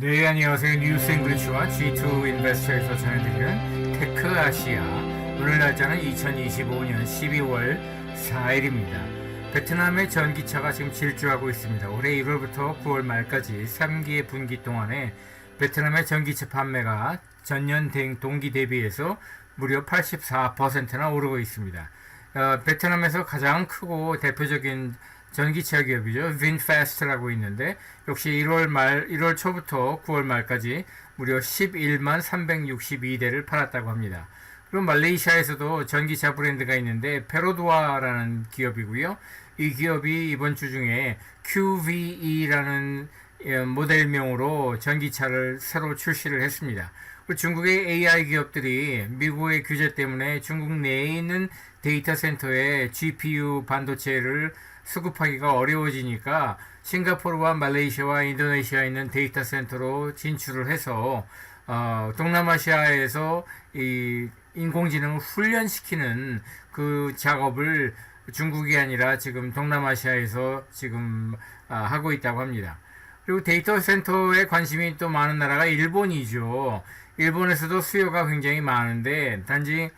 네, 안녕하세요. 뉴스 잉글리시와 G2 인베스터에서 전해드리는 테크 아시아. 오늘 날짜는 2025년 12월 4일입니다. 베트남의 전기차가 지금 질주하고 있습니다. 올해 1월부터 9월 말까지 3기의 분기 동안에 베트남의 전기차 판매가 전년 동기 대비해서 무려 84%나 오르고 있습니다. 베트남에서 가장 크고 대표적인 전기차 기업이죠. vinfast라고 있는데 역시 1월 초부터 9월 말까지 무려 11만 362대를 팔았다고 합니다. 그리고 말레이시아에서도 전기차 브랜드가 있는데 페로도아라는 기업이고요. 이 기업이 이번 주 중에 QVE라는 모델명으로 전기차를 새로 출시를 했습니다. 중국의 AI 기업들이 미국의 규제 때문에 중국 내에 있는 데이터 센터에 GPU 반도체를 수급하기가 어려워지니까 싱가포르와 말레이시아와 인도네시아에 있는 데이터 센터로 진출을 해서 동남아시아에서 이 인공지능을 훈련시키는 그 작업을 중국이 아니라 지금 동남아시아에서 지금 하고 있다고 합니다. 그리고 데이터 센터에 관심이 또 많은 나라가 일본이죠. 일본에서도 수요가 굉장히 많은데 단지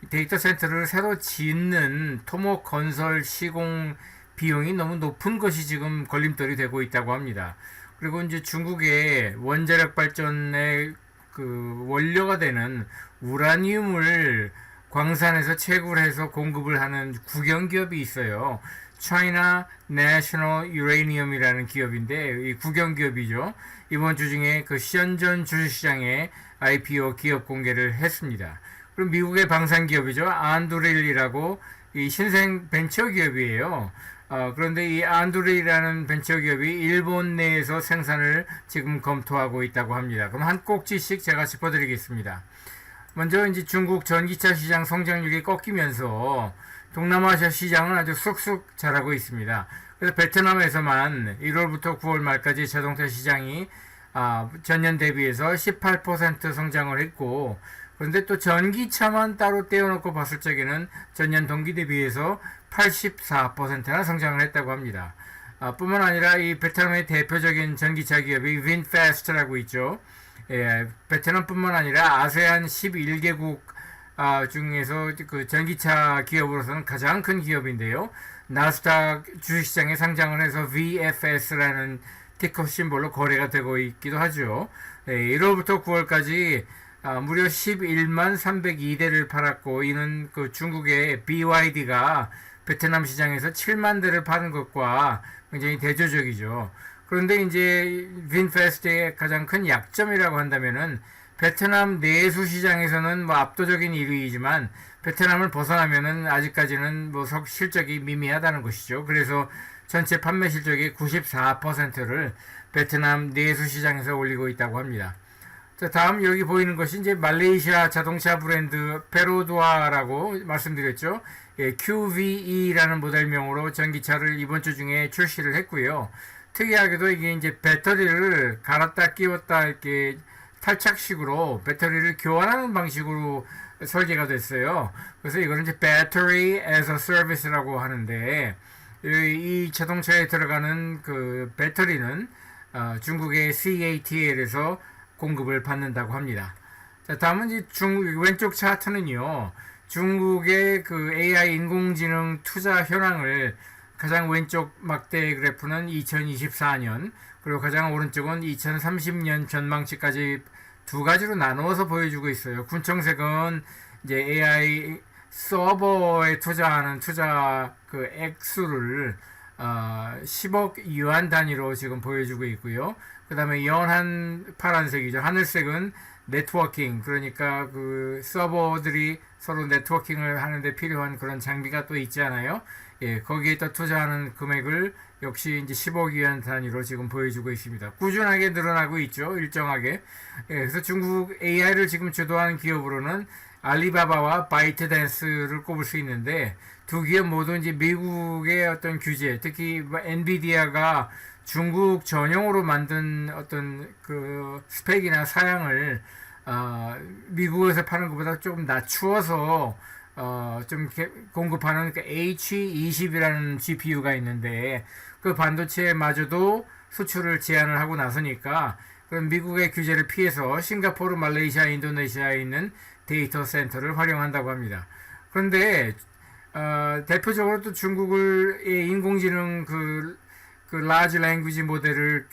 데이터 센터를 새로 짓는 토목 건설 시공 비용이 너무 높은 것이 지금 걸림돌이 되고 있다고 합니다. 그리고 이제 중국의 원자력 발전의 그 원료가 되는 우라늄을 광산에서 채굴해서 공급을 하는 국영기업이 있어요. China National Uranium이라는 기업인데 이 국영기업이죠. 이번 주 중에 그 시연전 주식시장에 IPO 기업 공개를 했습니다. 그리고 미국의 방산기업이죠. 안두릴이라고 이 신생 벤처 기업이에요. 그런데 이 안두릴이라는 벤처 기업이 일본 내에서 생산을 지금 검토하고 있다고 합니다. 그럼 한 꼭지씩 제가 짚어드리겠습니다. 먼저 이제 중국 전기차 시장 성장률이 꺾이면서 동남아시아 시장은 아주 쑥쑥 자라고 있습니다. 그래서 베트남에서만 1월부터 9월 말까지 자동차 시장이 전년 대비해서 18% 성장을 했고, 그런데 또 전기차만 따로 떼어놓고 봤을 적에는 전년 동기 대비해서 84%나 성장을 했다고 합니다. 뿐만 아니라 이 베트남의 대표적인 전기차 기업이 vinfast라고 있죠. 베트남뿐만 아니라 아세안 11개국 중에서 그 전기차 기업으로서는 가장 큰 기업인데요. 나스닥 주식시장에 상장을 해서 VFS라는 티커 심볼로 거래가 되고 있기도 하죠. 1월부터 9월까지 무려 11만 302대를 팔았고, 이는 그 중국의 BYD가 베트남 시장에서 7만 대를 파는 것과 굉장히 대조적이죠. 그런데 이제 vinfast의 가장 큰 약점이라고 한다면은 베트남 내수 시장에서는 뭐 압도적인 1위이지만 베트남을 벗어나면은 아직까지는 뭐 실적이 미미하다는 것이죠. 그래서 전체 판매 실적의 94%를 베트남 내수 시장에서 올리고 있다고 합니다. 자, 다음 여기 보이는 것이 이제 말레이시아 자동차 브랜드 페로도아라고 말씀드렸죠. QVE라는 모델명으로 전기차를 이번 주 중에 출시를 했고요. 특이하게도 이게 이제 배터리를 갈았다 끼웠다 이렇게 탈착식으로 배터리를 교환하는 방식으로 설계가 됐어요. 그래서 이거는 이제 Battery as a Service라고 하는데, 이 자동차에 들어가는 그 배터리는 중국의 CATL에서 공급을 받는다고 합니다. 자, 다음은 이제 왼쪽 차트는요, 중국의 그 AI 인공지능 투자 현황을 가장 왼쪽 막대 그래프는 2024년, 그리고 가장 오른쪽은 2030년 전망치까지 두 가지로 나누어서 보여주고 있어요. 군청색은 이제 AI 서버에 투자하는 투자 그 액수를 10억 유안 단위로 지금 보여주고 있고요. 그 다음에 연한 파란색이죠. 하늘색은 네트워킹, 그러니까 그 서버들이 서로 네트워킹을 하는데 필요한 그런 장비가 또 있잖아요. 거기에 또 투자하는 금액을 역시 이제 10억 위안 단위로 지금 보여주고 있습니다. 꾸준하게 늘어나고 있죠. 일정하게. 그래서 중국 AI를 지금 주도하는 기업으로는 알리바바와 바이트댄스를 꼽을 수 있는데, 두 기업 모두 이제 미국의 어떤 규제, 특히 엔비디아가 중국 전용으로 만든 어떤 그 스펙이나 사양을 미국에서 파는 것보다 조금 낮추어서 좀 공급하는 그 H20이라는 GPU가 있는데 그 반도체마저도 수출을 제한을 하고 나서니까 그런 미국의 규제를 피해서 싱가포르, 말레이시아, 인도네시아에 있는 데이터 센터를 활용한다고 합니다. 그런데 대표적으로 또 중국의 인공지능 그 라지 랭귀지 모델을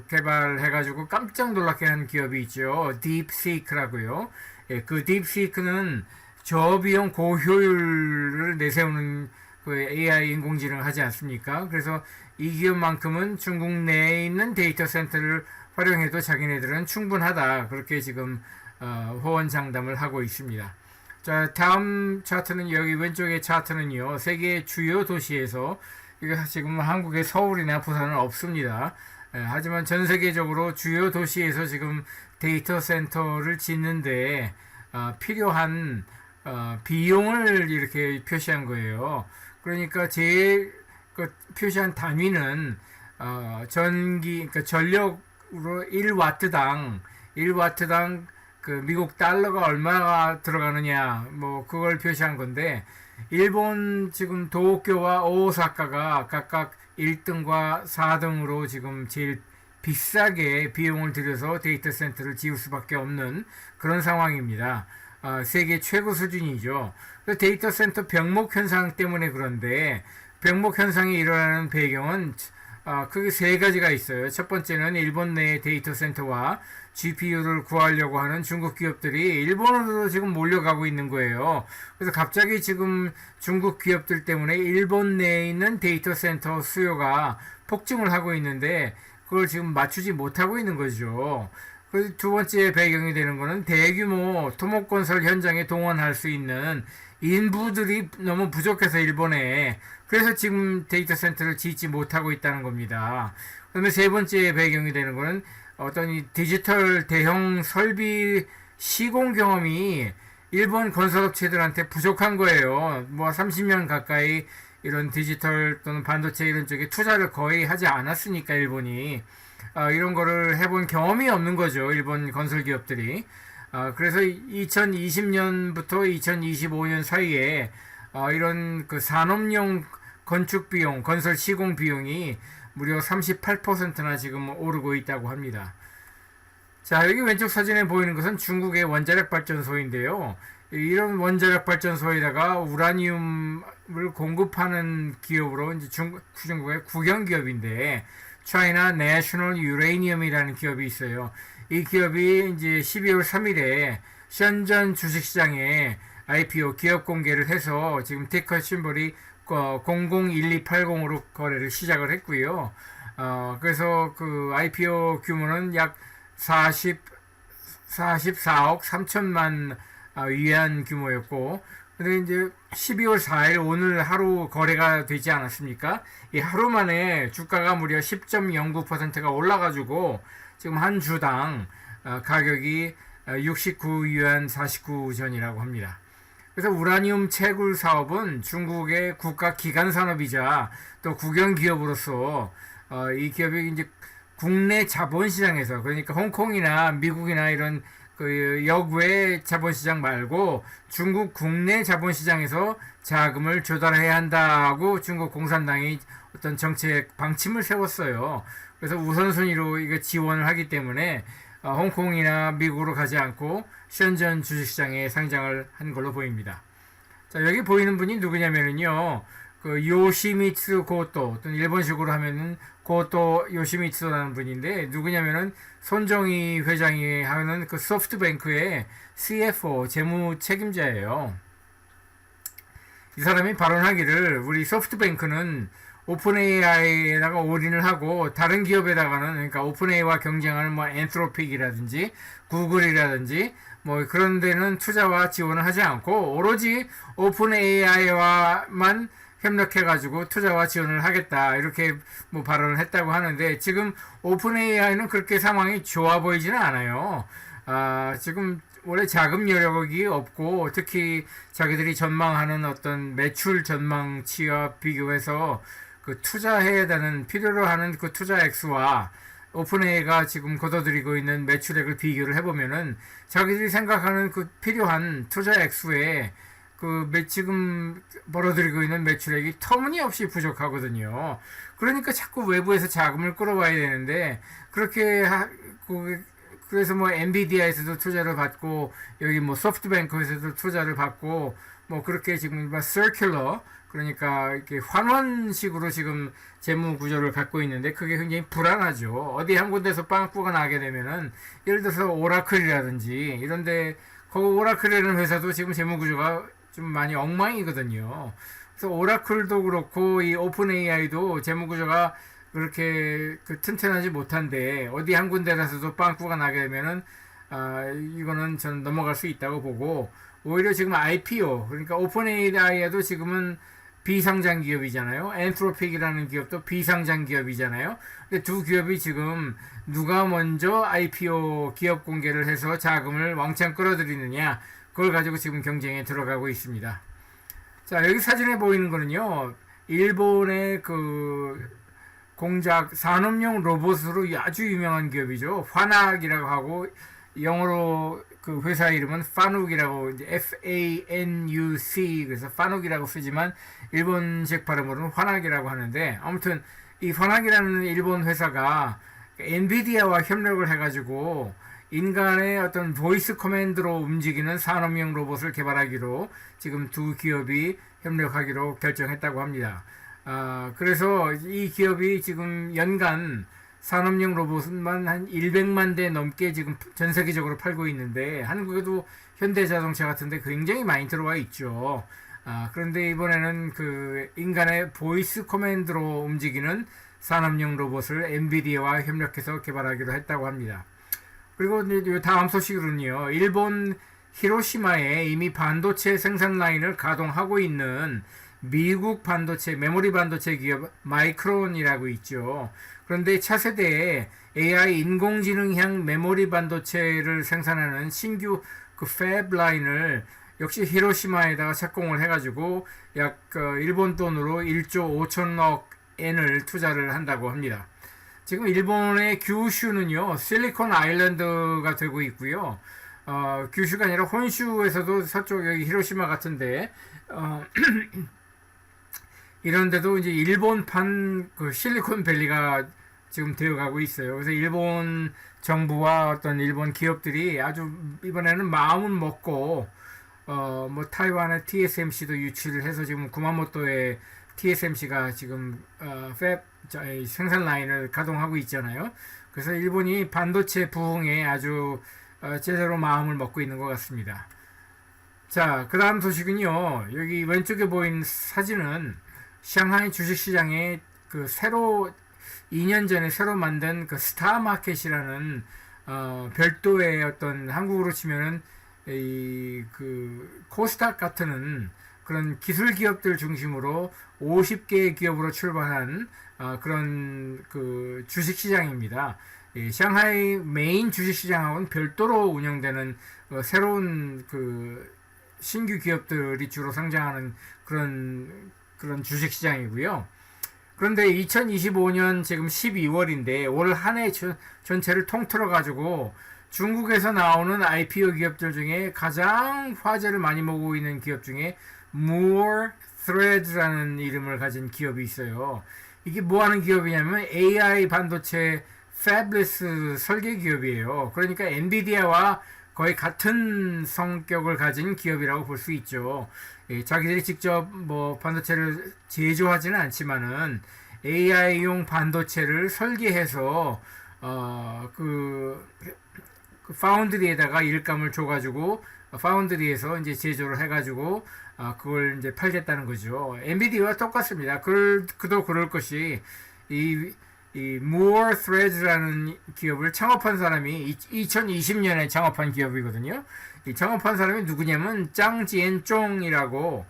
개발해가지고 깜짝 놀라게 한 기업이 있죠. 딥시크라고요. 예, 그 딥시크는 저비용 고효율을 내세우는 그 AI 인공지능을 하지 않습니까? 그래서 이 기업만큼은 중국 내에 있는 데이터 센터를 활용해도 자기네들은 충분하다. 그렇게 지금 호언장담을 하고 있습니다. 자, 다음 차트는 여기 왼쪽의 차트는요. 세계 주요 도시에서 이거 지금 한국의 서울이나 부산은 없습니다. 하지만 전 세계적으로 주요 도시에서 지금 데이터 센터를 짓는데 필요한 비용을 이렇게 표시한 거예요. 그러니까 제일 표시한 단위는 그러니까 전력으로 1와트당 그 미국 달러가 얼마가 들어가느냐 뭐 그걸 표시한 건데 일본 지금 도쿄와 오사카가 각각 1등과 4등으로 지금 제일 비싸게 비용을 들여서 데이터 센터를 지을 수밖에 없는 그런 상황입니다. 세계 최고 수준이죠. 데이터 센터 병목 현상 때문에 그런데 병목 현상이 일어나는 배경은 크게 세 가지가 있어요. 첫 번째는 일본 내 데이터 센터와 GPU를 구하려고 하는 중국 기업들이 일본으로 지금 몰려가고 있는 거예요. 그래서 갑자기 지금 중국 기업들 때문에 일본 내에 있는 데이터 센터 수요가 폭증을 하고 있는데 그걸 지금 맞추지 못하고 있는 거죠. 그래서 두 번째 배경이 되는 거는 대규모 토목건설 현장에 동원할 수 있는 인부들이 너무 부족해서 일본에 그래서 지금 데이터 센터를 짓지 못하고 있다는 겁니다. 그다음에 세 번째 배경이 되는 거는 어떤 이 디지털 대형 설비 시공 경험이 일본 건설업체들한테 부족한 거예요. 뭐 30년 가까이 이런 디지털 또는 반도체 이런 쪽에 투자를 거의 하지 않았으니까 일본이 이런 거를 해본 경험이 없는 거죠. 일본 건설 기업들이. 그래서 2020년부터 2025년 사이에 이런 그 산업용 건축 비용, 건설 시공 비용이 무려 38%나 지금 오르고 있다고 합니다. 자, 여기 왼쪽 사진에 보이는 것은 중국의 원자력 발전소인데요. 이런 원자력 발전소에다가 우라늄을 공급하는 기업으로 이제 중국의 국영 기업인데 China National Uranium이라는 기업이 있어요. 이 기업이 이제 12월 3일에 션전 주식시장에 IPO 기업 공개를 해서 지금 티커 심볼이 001280으로 거래를 시작을 했고요. 그래서 그 IPO 규모는 약 44억 3천만 위안 규모였고, 근데 이제 12월 4일 오늘 하루 거래가 되지 않았습니까? 이 하루 만에 주가가 무려 10.09%가 올라가지고 지금 한 주당 가격이 69위안 49전이라고 합니다. 그래서 우라늄 채굴 사업은 중국의 국가 기간 산업이자 또 국영 기업으로서 이 기업이 이제 국내 자본시장에서 그러니까 홍콩이나 미국이나 이런 그 역외 자본시장 말고 중국 국내 자본시장에서 자금을 조달해야 한다고 중국 공산당이 어떤 정책 방침을 세웠어요. 그래서 우선순위로 이거 지원을 하기 때문에 홍콩이나 미국으로 가지 않고 션전 주식시장에 상장을 한 걸로 보입니다. 자, 여기 보이는 분이 누구냐면요. 그 요시미츠 고토, 또는 일본식으로 하면은 고토 요시미츠라는 분인데 누구냐면은 손정희 회장이 하는 그 소프트뱅크의 CFO 재무 책임자예요. 이 사람이 발언하기를 우리 소프트뱅크는 오픈 AI에다가 올인을 하고 다른 기업에다가는 그러니까 오픈 AI와 경쟁하는 뭐 엔트로픽이라든지 구글이라든지 뭐 그런 데는 투자와 지원을 하지 않고 오로지 오픈 AI와만 협력해가지고 투자와 지원을 하겠다 이렇게 뭐 발언을 했다고 하는데 지금 오픈 AI는 그렇게 상황이 좋아 보이지는 않아요. 지금 원래 자금 여력이 없고 특히 자기들이 전망하는 어떤 매출 전망치와 비교해서 그 투자해야 되는 필요로 하는 그 투자 액수와 오픈AI가 지금 거둬들이고 있는 매출액을 비교를 해보면은 자기들이 생각하는 그 필요한 투자 액수에 지금 벌어들이고 있는 매출액이 터무니없이 부족하거든요. 그러니까 자꾸 외부에서 자금을 끌어와야 되는데 그렇게 그래서 뭐 엔비디아에서도 투자를 받고 여기 뭐 소프트뱅크에서도 투자를 받고 뭐 그렇게 지금 서큘러 그러니까 이렇게 환원식으로 지금 재무 구조를 갖고 있는데 그게 굉장히 불안하죠. 어디 한 군데서 빵꾸가 나게 되면은 예를 들어서 오라클이라든지 이런데 그 오라클이라는 회사도 지금 재무 구조가 좀 많이 엉망이거든요. 그래서 오라클도 그렇고 이 오픈 AI도 재무 구조가 그렇게 튼튼하지 못한데 어디 한 군데라서도 빵꾸가 나게 되면은 이거는 저는 넘어갈 수 있다고 보고 오히려 지금 IPO 그러니까 오픈 AI도 지금은 비상장 기업이잖아요. 엔트로픽이라는 기업도 비상장 기업이잖아요. 근데 두 기업이 지금 누가 먼저 IPO 기업 공개를 해서 자금을 왕창 끌어들이느냐 그걸 가지고 지금 경쟁에 들어가고 있습니다. 자, 여기 사진에 보이는 거는요. 일본의 공작 산업용 로봇으로 아주 유명한 기업이죠. 화낙이라고 하고 영어로 그 회사 이름은 파눅이라고 이제 FANUC 그래서 파눅이라고 쓰지만 일본식 발음으로는 화낙이라고 하는데 아무튼 이 화낙이라는 일본 회사가 엔비디아와 협력을 해가지고 인간의 어떤 보이스 커맨드로 움직이는 산업용 로봇을 개발하기로 지금 두 기업이 협력하기로 결정했다고 합니다. 그래서 이 기업이 지금 연간 산업용 로봇만 한 100만 대 넘게 지금 전 세계적으로 팔고 있는데 한국에도 현대자동차 같은데 굉장히 많이 들어와 있죠. 그런데 이번에는 그 인간의 보이스 커맨드로 움직이는 산업용 로봇을 엔비디아와 협력해서 개발하기로 했다고 합니다. 그리고 이제 다음 소식으로는요. 일본 히로시마에 이미 반도체 생산 라인을 가동하고 있는 미국 반도체, 메모리 반도체 기업 마이크론이라고 있죠. 그런데 차세대에 AI 인공지능형 메모리 반도체를 생산하는 신규 팹 라인을 역시 히로시마에다가 착공을 해가지고 약 일본 돈으로 1조 5천억 엔을 투자를 한다고 합니다. 지금 일본의 규슈는요, 실리콘 아일랜드가 되고 있고요. 규슈가 아니라 혼슈에서도 서쪽 여기 히로시마 같은데, 이런데도 이제 일본판 실리콘밸리가 지금 되어가고 있어요. 그래서 일본 정부와 어떤 일본 기업들이 아주 이번에는 마음은 먹고, 뭐 타이완의 TSMC도 유치를 해서 지금 구마모토의 TSMC가 지금 생산 라인을 가동하고 있잖아요. 그래서 일본이 반도체 부흥에 아주 제대로 마음을 먹고 있는 것 같습니다. 자, 그 다음 소식은요. 여기 왼쪽에 보인 사진은 상하이 주식시장에 새로 2년 전에 새로 만든 스타마켓이라는 별도의 어떤 한국으로 치면은 코스닥 같은 그런 기술 기업들 중심으로 50개 기업으로 출발한 그런 주식시장입니다. 상하이 메인 주식시장하고는 별도로 운영되는 새로운 신규 기업들이 주로 상장하는 그런 주식시장이고요. 그런데 2025년 지금 12월인데 올 한 해 전체를 통틀어 가지고 중국에서 나오는 IPO 기업들 중에 가장 화제를 많이 모으고 있는 기업 중에 More Threads라는 이름을 가진 기업이 있어요. 이게 뭐 하는 기업이냐면 AI 반도체 Fabless 설계 기업이에요. 그러니까 엔비디아와 거의 같은 성격을 가진 기업이라고 볼 수 있죠. 자기들이 직접 뭐 반도체를 제조하지는 않지만은 AI용 반도체를 설계해서 파운드리에다가 일감을 줘가지고 파운드리에서 이제 제조를 해가지고 그걸 이제 팔겠다는 거죠. 엔비디아와 똑같습니다. 그도 그럴 것이 이 More Threads라는 기업을 창업한 사람이 2020년에 창업한 기업이거든요. 이 창업한 사람이 누구냐면 짱지엔쫑이라고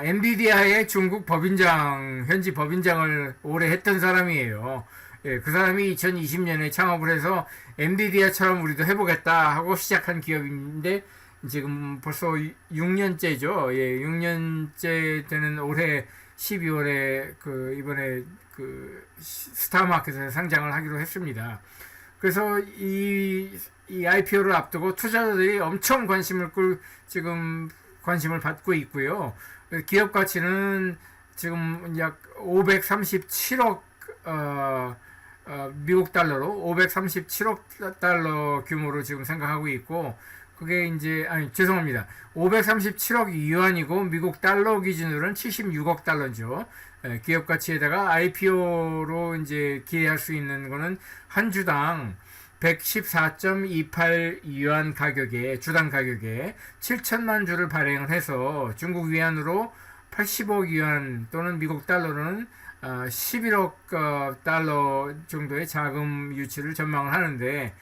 엔비디아의 중국 현지 법인장을 오래 했던 사람이에요. 예, 그 사람이 2020년에 창업을 해서 엔비디아처럼 우리도 해보겠다 하고 시작한 기업인데 지금 벌써 6년째죠. 예, 6년째 되는 올해 12월에 이번에 스타마켓에서 상장을 하기로 했습니다. 그래서 이 IPO를 앞두고 투자자들이 엄청 관심을 지금 관심을 받고 있고요. 기업 가치는 지금 약 537억 미국 달러로 537억 달러 규모로 지금 생각하고 있고, 그게 이제 죄송합니다. 537억 유안이고 미국 달러 기준으로는 76억 달러죠. 기업 가치에다가 IPO로 이제 기대할 수 있는 거는 한 주당 114.28 유안 가격에, 주당 가격에 7천만 주를 발행을 해서 중국 위안으로 80억 유안 또는 미국 달러로는 11억 달러 정도의 자금 유치를 전망을 하는데,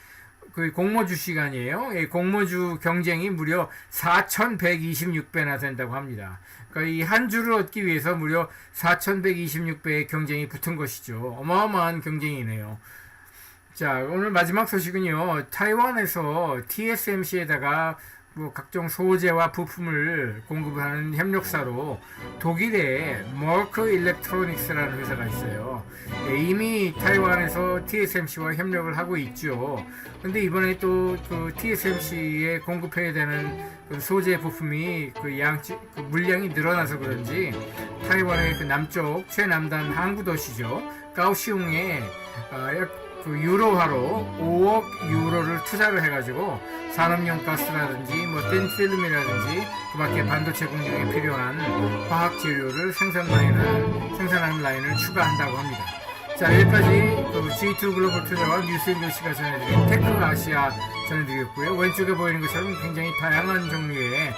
그 공모주 시간이에요. 예, 공모주 경쟁이 무려 4,126배나 된다고 합니다. 그러니까 이 한 주를 얻기 위해서 무려 4,126배의 경쟁이 붙은 것이죠. 어마어마한 경쟁이네요. 자, 오늘 마지막 소식은요. 타이완에서 TSMC에다가 뭐 각종 소재와 부품을 공급하는 협력사로 독일의 머크 일렉트로닉스라는 회사가 있어요. 예, 이미 타이완에서 TSMC와 협력을 하고 있죠. 근데 이번에 또 그 TSMC에 공급해야 되는 그 소재 부품이 그 물량이 늘어나서 그런지 타이완의 그 남쪽 최남단 항구 도시죠. 가오시웅에 그 유로화로 5억 유로를 투자를 해가지고 산업용 가스라든지 뭐 틴필름이라든지 그 밖에 반도체 공정에 필요한 화학 재료를 생산하는 라인을 추가한다고 합니다. 자, 여기까지 그 G2 글로벌 투자와 뉴스 인도시가 전해드린 테크 아시아 전해드렸고요. 왼쪽에 보이는 것처럼 굉장히 다양한 종류의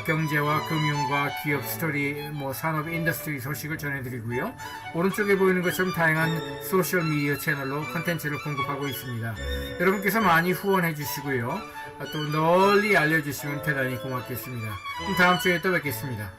경제와 금융과 기업 스토리, 뭐 산업 인더스트리 소식을 전해드리고요. 오른쪽에 보이는 것처럼 다양한 소셜 미디어 채널로 컨텐츠를 공급하고 있습니다. 여러분께서 많이 후원해 주시고요. 또 널리 알려주시면 대단히 고맙겠습니다. 그럼 다음 주에 또 뵙겠습니다.